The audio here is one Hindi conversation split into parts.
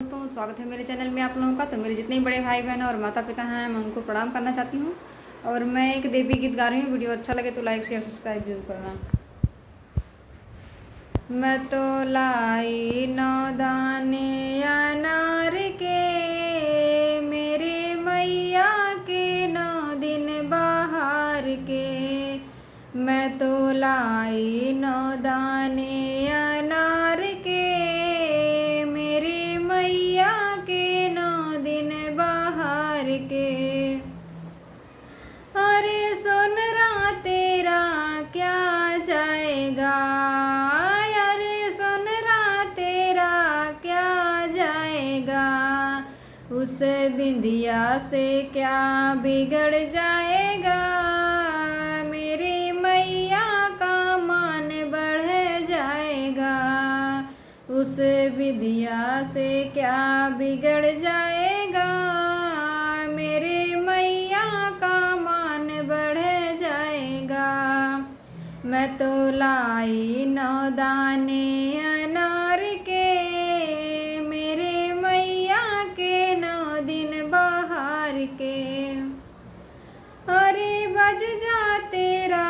दोस्तों, स्वागत है मेरे चैनल में आप लोगों का। तो मेरे जितने बड़े भाई बहन और माता पिता हैं, मैं उनको प्रणाम करना चाहती हूँ। और मैं एक देवी गीत गा रही हूँ। वीडियो अच्छा लगे तो लाइक शेयर सब्सक्राइब जरूर करना। मैं तो लाई 9 दाने अनार के, मेरे मैया के 9 दिन बाहर के। मैं तो लाई 9 दाने अनार के, मेरे मैया के 9 दिन बाहर के। अरे सोनरा तेरा क्या जाएगा, अरे सोनरा तेरा क्या जाएगा। उस बिंदिया से क्या बिगड़ जाएगा, मेरी मैया का मान बढ़ जाएगा। उस बिंदिया से क्या बिगड़ जाएगा, मेरे मैया का मान बढ़ जाएगा। मैं तो लाई 9 दाने अनार के, मेरे मैया के 9 दिन बाहर के। अरे बज जा तेरा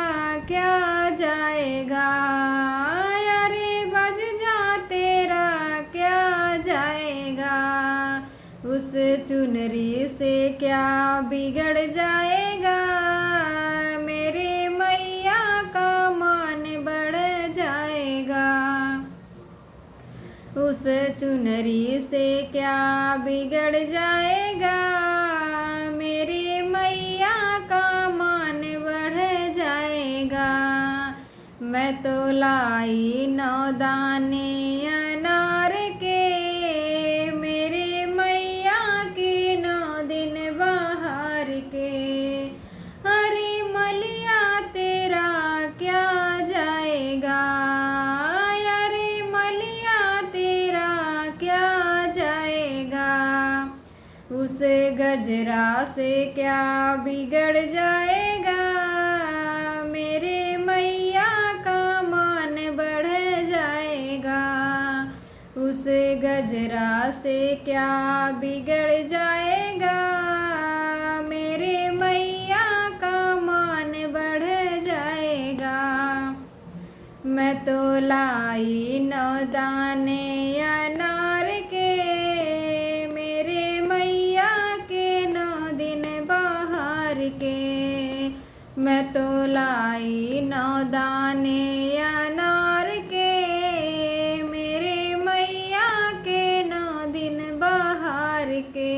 क्या जाएगा, अरे बज जा तेरा क्या जाएगा। उस चुनरी से क्या बिगड़ जाएगा, मेरे मैया का मान बढ़ जाएगा। उस चुनरी से क्या बिगड़ जाएगा, मेरी मैया का मान बढ़ जाएगा। मैं तो लाई 9 दाने अनार के, मेरे मैया के 9 दिन बाहर के। अरे मलिया तेरा क्या जाएगा, अरे मलिया तेरा क्या जाएगा। उस गजरा से क्या बिगड़ जाएगा, मेरे मैया का मान बढ़ जाएगा। उस गजरा से क्या बिगड़ जाएगा, मेरे मैया का मान बढ़ जाएगा। मैं तो लाई 9 दाने अनार के, मेरे मैया के 9 दिन बाहर के। मैं तो लाई 9 दाने अनार के, मेरे मैया के 9 दिन बाहर के।